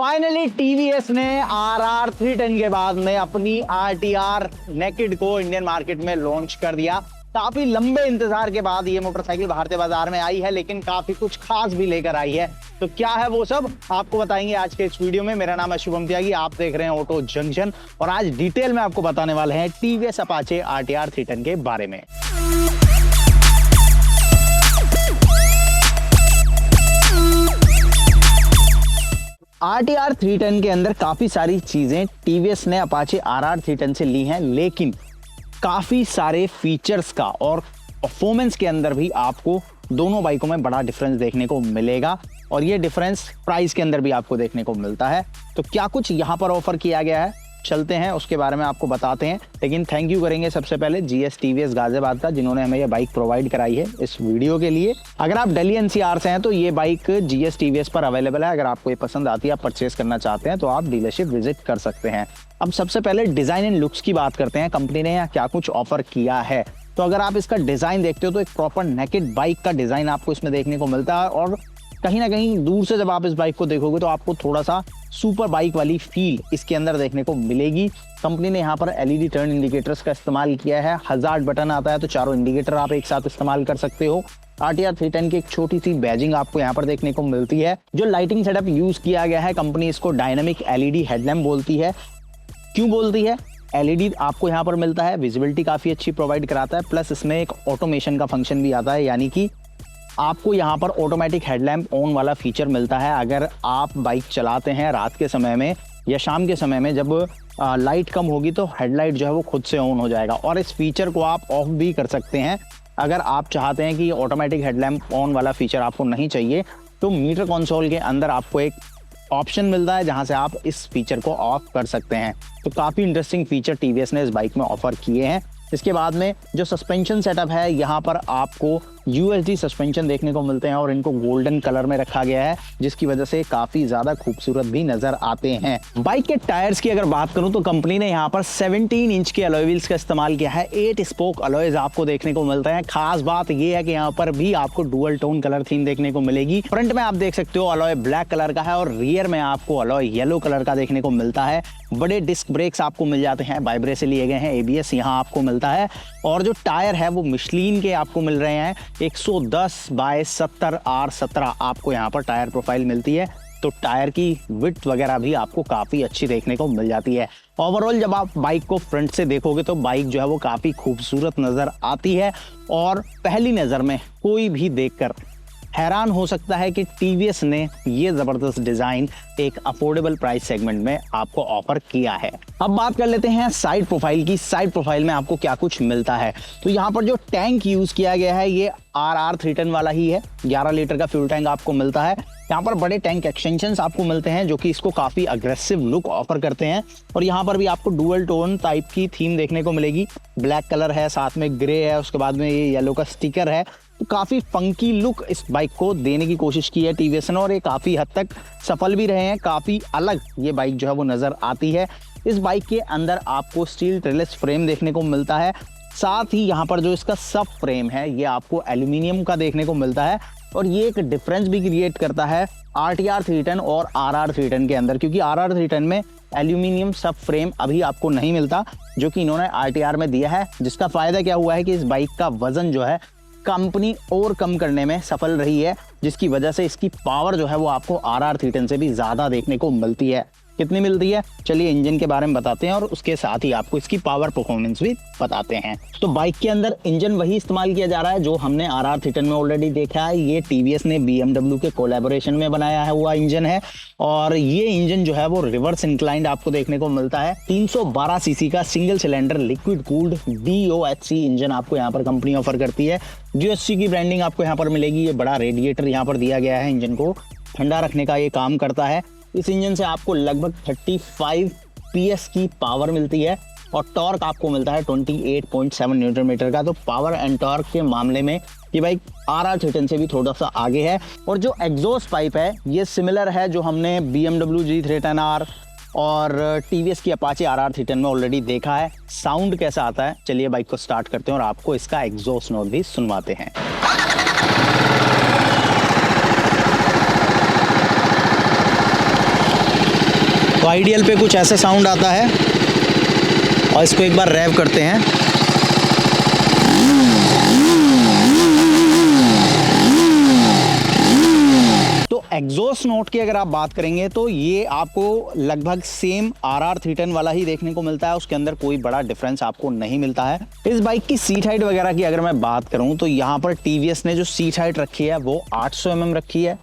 Finally TVS ने RR 310 के बाद में अपनी RTR नेकेड को इंडियन मार्केट में लॉन्च कर दिया। काफी लंबे इंतजार के बाद ये मोटरसाइकिल भारतीय बाजार में आई है, लेकिन काफी कुछ खास भी लेकर आई है। तो क्या है वो सब आपको बताएंगे आज के इस वीडियो में। मेरा नाम है शुभम त्यागी, आप देख रहे हैं ऑटो जंक्शन और आज डिटेल में आपको बताने वाले हैं टीवीएस अपाचे RTR 310 के बारे में। RTR 310 के अंदर काफी सारी चीजें टीवीएस ने अपाचे RR 310 से ली हैं, लेकिन काफी सारे फीचर्स का और परफॉर्मेंस के अंदर भी आपको दोनों बाइकों में बड़ा डिफरेंस देखने को मिलेगा और ये डिफरेंस प्राइस के अंदर भी आपको देखने को मिलता है। तो क्या कुछ यहाँ पर ऑफर किया गया है, चलते हैं उसके बारे में आपको बताते हैं। लेकिन थैंक यू करेंगे सबसे पहले GS TVS गाजियाबाद का, जिन्होंने हमें ये बाइक प्रोवाइड कराई है इस वीडियो के लिए। अगर आप दिल्ली NCR से हैं तो ये बाइक GS TVS पर अवेलेबल है। अगर आपको ये पसंद आती है, आप परचेस करना चाहते हैं तो आप डीलरशिप विजिट कर सकते हैं। अब सबसे पहले डिजाइन एंड लुक्स की बात करते हैं, कंपनी ने यहाँ क्या कुछ ऑफर किया है। तो अगर आप इसका डिजाइन देखते हो तो एक प्रॉपर नेकेड बाइक का डिजाइन आपको इसमें देखने को मिलता है और कहीं ना कहीं दूर से जब आप इस बाइक को देखोगे तो आपको थोड़ा सा सुपर बाइक वाली फील इसके अंदर देखने को मिलेगी। कंपनी ने यहाँ पर LED टर्न इंडिकेटर्स का इस्तेमाल किया है। हजार्ड बटन आता है तो चारों इंडिकेटर आप एक साथ इस्तेमाल कर सकते हो। RTR 310 की एक छोटी सी बैजिंग आपको यहाँ पर देखने को मिलती है। जो लाइटिंग सेटअप यूज किया गया है, कंपनी इसको डायनामिक LED हेडलैम्प बोलती है। क्यों बोलती है? LED आपको यहाँ पर मिलता है, विजिबिलिटी काफी अच्छी प्रोवाइड कराता है, प्लस इसमें एक ऑटोमेशन का फंक्शन भी आता है, यानी कि आपको यहाँ पर ऑटोमेटिक हेडलैम्प ऑन वाला फीचर मिलता है। अगर आप बाइक चलाते हैं रात के समय में या शाम के समय में, जब लाइट कम होगी तो हेडलाइट जो है वो खुद से ऑन हो जाएगा और इस फीचर को आप ऑफ भी कर सकते हैं। अगर आप चाहते हैं कि ऑटोमेटिक हेडलैम्प ऑन वाला फीचर आपको नहीं चाहिए तो मीटर कंसोल के अंदर आपको एक ऑप्शन मिलता है जहां से आप इस फीचर को ऑफ कर सकते हैं। तो काफ़ी इंटरेस्टिंग फीचर टीवीएस ने इस बाइक में ऑफर किए हैं। इसके बाद में जो सस्पेंशन सेटअप है, यहाँ पर आपको USD सस्पेंशन देखने को मिलते हैं और इनको गोल्डन कलर में रखा गया है, जिसकी वजह से काफी ज्यादा खूबसूरत भी नजर आते हैं। बाइक के टायर्स की अगर बात करूं तो कंपनी ने यहाँ पर 17 इंच के अलॉय व्हील्स का इस्तेमाल किया है। 8 स्पोक अलॉयज आपको देखने को मिलते हैं। खास बात यह है कि यहाँ पर भी आपको डुअल टोन कलर थीम देखने को मिलेगी। फ्रंट में आप देख सकते हो अलॉय ब्लैक कलर का है और रियर में आपको अलॉय येलो कलर का देखने को मिलता है। बड़े डिस्क ब्रेक्स आपको मिल जाते हैं, वाइब्रे से लिए गए हैं, ABS यहाँ आपको मिलता है और जो टायर है वो मिशलिन के आपको मिल रहे हैं। 110/70 R17 आपको यहाँ पर टायर प्रोफाइल मिलती है, तो टायर की विड्थ वगैरह भी आपको काफ़ी अच्छी देखने को मिल जाती है। ओवरऑल जब आप बाइक को फ्रंट से देखोगे तो बाइक जो है वो काफ़ी खूबसूरत नज़र आती है और पहली नज़र में कोई भी देखकर हैरान हो सकता है कि टीवीएस ने ये जबरदस्त डिजाइन एक अफोर्डेबल प्राइस सेगमेंट में आपको ऑफर किया है। अब बात कर लेते हैं साइड प्रोफाइल की। साइड प्रोफाइल में आपको क्या कुछ मिलता है, तो यहाँ पर जो टैंक यूज किया गया है ये RR 310 वाला ही है। 11 लीटर का फ्यूल टैंक आपको मिलता है। यहाँ पर बड़े टैंक एक्सटेंशंस आपको मिलते हैं जो कि इसको काफी अग्रेसिव लुक ऑफर करते हैं और यहाँ पर भी आपको डुअल टोन टाइप की थीम देखने को मिलेगी। ब्लैक कलर है, साथ में ग्रे है, उसके बाद में ये येलो का स्टिकर है। तो काफी फंकी लुक इस बाइक को देने की कोशिश की है टीवीएस ने और ये काफी हद तक सफल भी रहे हैं। काफी अलग ये बाइक जो है वो नजर आती है। इस बाइक के अंदर आपको स्टील ट्रेललेस फ्रेम देखने को मिलता है, साथ ही यहाँ पर जो इसका सब फ्रेम है ये आपको एल्यूमिनियम का देखने को मिलता है और ये एक डिफरेंस भी क्रिएट करता है RTR 310 और RR 310 के अंदर, क्योंकि RR 310 में एल्यूमिनियम सब फ्रेम अभी आपको नहीं मिलता जो कि इन्होंने RTR में दिया है। जिसका फायदा क्या हुआ है कि इस बाइक का वजन जो है कंपनी और कम करने में सफल रही है, जिसकी वजह से इसकी पावर जो है वो आपको RR 310 से भी ज्यादा देखने को मिलती है। कितनी मिलती है, चलिए इंजन के बारे में बताते हैं और उसके साथ ही आपको इसकी पावर परफॉर्मेंस भी बताते हैं। तो बाइक के अंदर इंजन वही इस्तेमाल किया जा रहा है जो हमने RR 310 में ऑलरेडी देखा है। ये टीवीएस ने BMW के कोलैबोरेशन में बनाया हुआ इंजन है और ये इंजन जो है वो रिवर्स इंक्लाइंड आपको देखने को मिलता है। 312 सीसी का single cylinder liquid cooled DOHC engine आपको यहाँ पर कंपनी ऑफर करती है। DOHC की ब्रांडिंग आपको यहाँ पर मिलेगी। ये बड़ा रेडिएटर यहाँ पर दिया गया है, इंजन को ठंडा रखने का ये काम करता है। इस इंजन से आपको लगभग 35 PS की पावर मिलती है और टॉर्क आपको मिलता है 28.7 न्यूटन मीटर का। तो पावर एंड टॉर्क के मामले में ये बाइक RR 310 से भी थोड़ा सा आगे है। और जो एग्जॉस्ट पाइप है ये सिमिलर है जो हमने BMW G310R और TVS की अपाचे RR 310 में ऑलरेडी देखा है। साउंड कैसा आता है, चलिए बाइक को स्टार्ट करते हैं और आपको इसका एग्जॉस्ट नोट भी सुनवाते हैं। तो आइडियल पे कुछ ऐसा साउंड आता है और इसको एक बार रेव करते हैं। तो एग्जॉस्ट नोट की अगर आप बात करेंगे तो ये आपको लगभग सेम RR 310 वाला ही देखने को मिलता है, उसके अंदर कोई बड़ा डिफरेंस आपको नहीं मिलता है। इस बाइक की सीट हाइट वगैरह की अगर मैं बात करूं तो यहाँ पर TVS ने जो सीट हाइट रखी है वो 800 mm रखी है,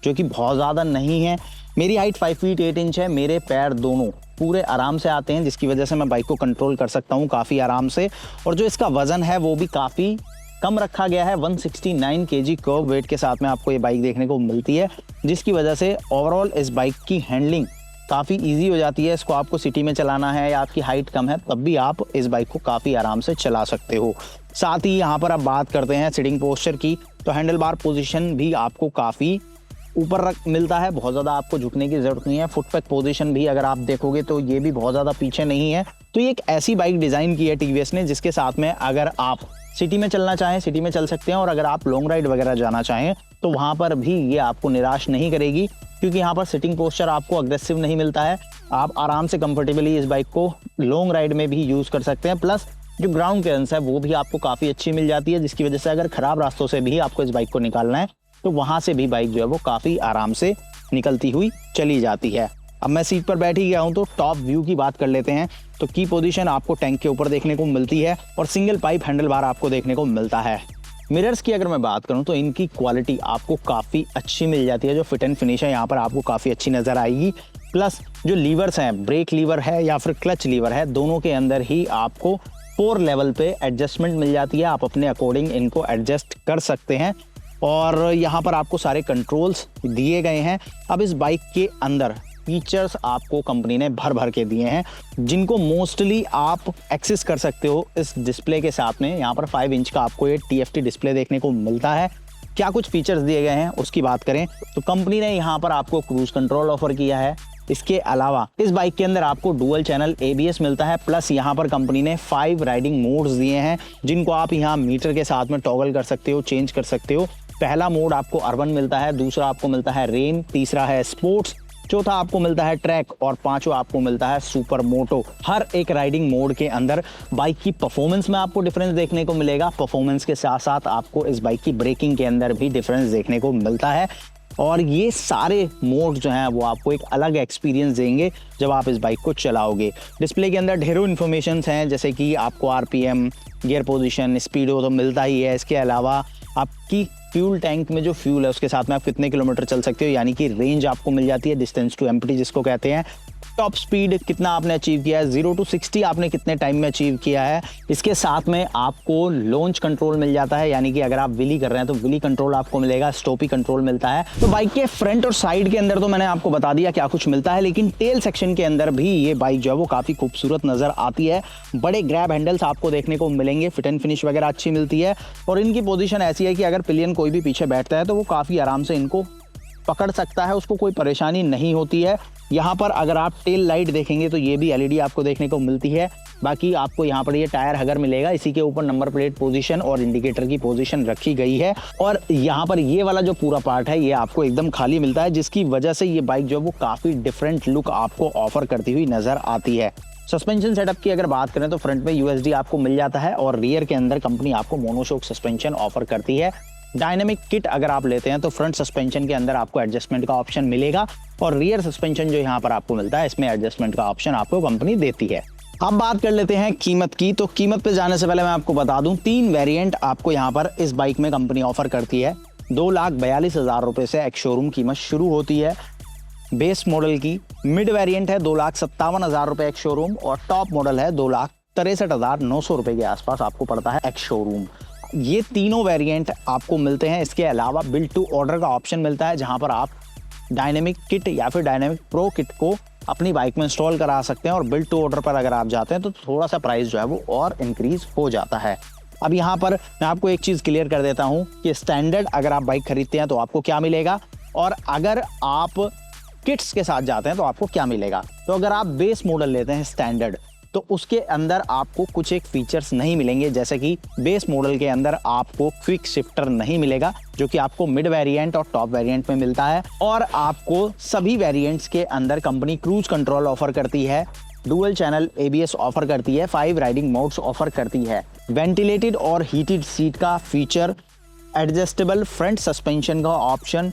जो कि बहुत ज़्यादा नहीं है। मेरी हाइट 5 फीट 8 इंच है, मेरे पैर दोनों पूरे आराम से आते हैं, जिसकी वजह से मैं बाइक को कंट्रोल कर सकता हूँ काफ़ी आराम से। और जो इसका वज़न है वो भी काफ़ी कम रखा गया है, 169 kg कर्व वेट के साथ में आपको ये बाइक देखने को मिलती है, जिसकी वजह से ओवरऑल इस बाइक की हैंडलिंग काफ़ी इजी हो जाती है। इसको आपको सिटी में चलाना है या आपकी हाइट कम है तब भी आप इस बाइक को काफ़ी आराम से चला सकते हो। साथ ही यहाँ पर आप बात करते हैं सिटिंग पोस्चर की, तो हैंडल बार पोजिशन भी आपको काफ़ी ऊपर मिलता है, बहुत ज़्यादा आपको झुकने की ज़रूरत नहीं है। फुट पैक पोजीशन भी अगर आप देखोगे तो ये भी बहुत ज़्यादा पीछे नहीं है। तो ये एक ऐसी बाइक डिज़ाइन की है TVS ने जिसके साथ में अगर आप सिटी में चलना चाहें सिटी में चल सकते हैं, और अगर आप लॉन्ग राइड वगैरह जाना चाहें तो वहाँ पर भी ये आपको निराश नहीं करेगी, क्योंकि यहाँ पर सिटिंग पोस्चर आपको अग्रेसिव नहीं मिलता है। आप आराम से कंफर्टेबली इस बाइक को लॉन्ग राइड में भी यूज़ कर सकते हैं। प्लस जो ग्राउंड क्लियरेंस है वो भी आपको काफ़ी अच्छी मिल जाती है, जिसकी वजह से अगर ख़राब रास्तों से भी आपको इस बाइक को निकालना है तो वहाँ से भी बाइक जो है वो काफ़ी आराम से निकलती हुई चली जाती है। अब मैं सीट पर बैठ ही गया हूँ तो टॉप व्यू की बात कर लेते हैं। तो की पोजीशन आपको टैंक के ऊपर देखने को मिलती है और सिंगल पाइप हैंडल बार आपको देखने को मिलता है। मिरर्स की अगर मैं बात करूं तो इनकी क्वालिटी आपको काफ़ी अच्छी मिल जाती है, जो फिट एंड फिनिश है यहाँ पर आपको काफ़ी अच्छी नज़र आएगी। प्लस जो लीवर्स हैं, ब्रेक लीवर है या फिर क्लच लीवर है, दोनों के अंदर ही आपको 4 लेवल पे एडजस्टमेंट मिल जाती है, आप अपने अकॉर्डिंग इनको एडजस्ट कर सकते हैं। और यहाँ पर आपको सारे कंट्रोल्स दिए गए हैं। अब इस बाइक के अंदर फीचर्स आपको कंपनी ने भर भर के दिए हैं, जिनको मोस्टली आप एक्सेस कर सकते हो इस डिस्प्ले के साथ में। यहाँ पर 5 इंच का आपको ये TFT डिस्प्ले देखने को मिलता है। क्या कुछ फीचर्स दिए गए हैं उसकी बात करें तो कंपनी ने यहाँ पर आपको क्रूज कंट्रोल ऑफर किया है। इसके अलावा इस बाइक के अंदर आपको डुअल चैनल ABS मिलता है। प्लस यहाँ पर कंपनी ने 5 राइडिंग मोड्स दिए हैं, जिनको आप यहाँ मीटर के साथ में टॉगल कर सकते हो, चेंज कर सकते हो। पहला मोड आपको अर्बन मिलता है, दूसरा आपको मिलता है रेन, तीसरा है स्पोर्ट्स, चौथा आपको मिलता है ट्रैक और पांचवा आपको मिलता है सुपर मोटो। हर एक राइडिंग मोड के अंदर बाइक की परफॉर्मेंस में आपको डिफरेंस देखने को मिलेगा। परफॉर्मेंस के साथ साथ आपको इस बाइक की ब्रेकिंग के अंदर भी डिफरेंस देखने को मिलता है। और ये सारे मोड जो हैं वो आपको एक अलग एक्सपीरियंस देंगे जब आप इस बाइक को चलाओगे। डिस्प्ले के अंदर ढेरों इन्फॉर्मेशन हैं, जैसे कि आपको RPM, गियर पोजीशन, स्पीडो तो मिलता ही है। इसके अलावा आपकी फ्यूल टैंक में जो फ्यूल है उसके साथ में आप कितने किलोमीटर चल सकते हो, यानी कि रेंज आपको मिल जाती है, डिस्टेंस टू एम्प्टी जिसको कहते हैं। टॉप स्पीड कितना आपने अचीव किया है, 0 to 60 आपने कितने टाइम में अचीव किया है। इसके साथ में आपको लॉन्च कंट्रोल मिल जाता है, यानी कि अगर आप विली कर रहे हैं तो विली कंट्रोल आपको मिलेगा, स्टॉपी कंट्रोल मिलता है। तो बाइक के फ्रंट और साइड के अंदर तो मैंने आपको बता दिया क्या कुछ मिलता है, लेकिन टेल सेक्शन के अंदर भी ये बाइक जो है वो काफ़ी खूबसूरत नज़र आती है। बड़े ग्रैब हैंडल्स आपको देखने को मिलेंगे, फिट एंड फिनिश वगैरह अच्छी मिलती है। और इनकी पोजीशन ऐसी है कि अगर पिलियन कोई भी पीछे बैठता है तो वो काफ़ी आराम से इनको पकड़ सकता है, उसको कोई परेशानी नहीं होती है। यहाँ पर अगर आप टेल लाइट देखेंगे तो ये भी LED आपको देखने को मिलती है। बाकी आपको यहाँ पर ये टायर हगर मिलेगा, इसी के ऊपर नंबर प्लेट पोजीशन और इंडिकेटर की पोजीशन रखी गई है। और यहाँ पर ये वाला जो पूरा पार्ट है ये आपको एकदम खाली मिलता है, जिसकी वजह से ये बाइक जो है वो काफ़ी डिफरेंट लुक आपको ऑफर करती हुई नज़र आती है। सस्पेंशन सेटअप की अगर बात करें तो फ्रंट में USD आपको मिल जाता है और रियर के अंदर कंपनी आपको मोनोशॉक सस्पेंशन ऑफर करती है। डायनेमिक किट अगर आप लेते हैं तो फ्रंट सस्पेंशन के अंदर आपको एडजस्टमेंट का ऑप्शन मिलेगा और रियर सस्पेंशन जो यहाँ पर आपको मिलता है इसमें एडजस्टमेंट का ऑप्शन आपको कंपनी देती है। अब बात कर लेते हैं कीमत की। तो कीमत पे जाने से पहले मैं आपको बता दूं 3 वेरिएंट आपको यहाँ पर इस बाइक में कंपनी ऑफर करती है। 2,42,000 रुपए से एक शोरूम कीमत शुरू होती है बेस मॉडल की। मिड वेरिएंट है 2,57,000 रुपए एक शोरूम और टॉप मॉडल है 2,63,900 रुपए के आसपास आपको पड़ता है एक शोरूम। ये तीनों वेरिएंट आपको मिलते हैं। इसके अलावा बिल्ड टू ऑर्डर का ऑप्शन मिलता है, जहां पर आप डायनेमिक किट या फिर डायनेमिक प्रो किट को अपनी बाइक में इंस्टॉल करा सकते हैं और बिल्ड टू ऑर्डर पर अगर आप जाते हैं तो थोड़ा सा प्राइस जो है वो और इंक्रीज हो जाता है। अब यहाँ पर मैं आपको एक चीज़ क्लियर कर देता हूँ कि स्टैंडर्ड अगर आप बाइक खरीदते हैं तो आपको क्या मिलेगा और अगर आप किट्स के साथ जाते हैं तो आपको क्या मिलेगा। तो अगर आप बेस मॉडल लेते हैं स्टैंडर्ड तो उसके अंदर आपको कुछ एक फीचर्स नहीं मिलेंगे, जैसे कि बेस मॉडल के अंदर आपको क्विक शिफ्टर नहीं मिलेगा, जो कि आपको मिड वेरिएंट और टॉप वेरिएंट में मिलता है। और आपको सभी वेरिएंट्स के अंदर कंपनी क्रूज कंट्रोल ऑफर करती है, डुअल चैनल ABS ऑफर करती है, 5 राइडिंग मोड्स ऑफर करती है, वेंटिलेटेड और हीटेड सीट का फीचर, एडजस्टेबल फ्रंट सस्पेंशन का ऑप्शन,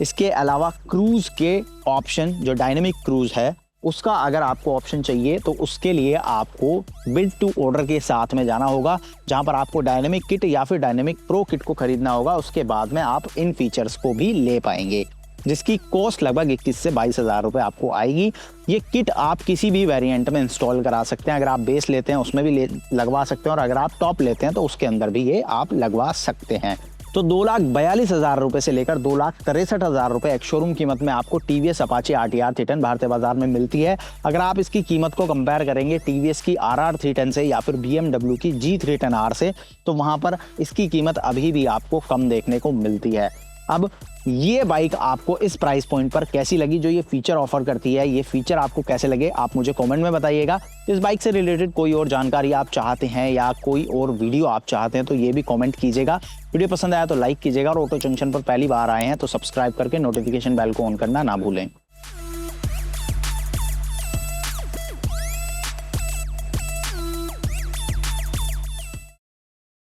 इसके अलावा क्रूज के ऑप्शन जो डायनेमिक क्रूज है उसका अगर आपको ऑप्शन चाहिए तो उसके लिए आपको बिल्ड टू ऑर्डर के साथ में जाना होगा, जहां पर आपको डायनेमिक किट या फिर डायनेमिक प्रो किट को खरीदना होगा। उसके बाद में आप इन फीचर्स को भी ले पाएंगे, जिसकी कॉस्ट लगभग 21 से 22 हज़ार रुपये आपको आएगी। ये किट आप किसी भी वेरिएंट में इंस्टॉल करा सकते हैं, अगर आप बेस लेते हैं उसमें भी लगवा सकते हैं, और अगर आप टॉप लेते हैं तो उसके अंदर भी ये आप लगवा सकते हैं। तो 2,42,000 रुपये से लेकर 2,63,000 रुपये एक शोरूम कीमत में आपको TVS अपाचे RTR 310 भारतीय बाजार में मिलती है। अगर आप इसकी कीमत को कंपेयर करेंगे TVS की RR 310 से या फिर BMW की G310R से, तो वहां पर इसकी कीमत अभी भी आपको कम देखने को मिलती है। अब ये बाइक आपको इस प्राइस पॉइंट पर कैसी लगी, जो ये फीचर ऑफर करती है, ये फीचर आपको कैसे लगे आप मुझे कमेंट में बताइएगा। इस बाइक से रिलेटेड कोई और जानकारी आप चाहते हैं या कोई और वीडियो आप चाहते हैं तो ये भी कमेंट कीजिएगा। वीडियो पसंद आया तो लाइक कीजिएगा, और ऑटो जंक्शन पर पहली बार आए हैं तो सब्सक्राइब करके नोटिफिकेशन बेल को ऑन करना ना भूलें।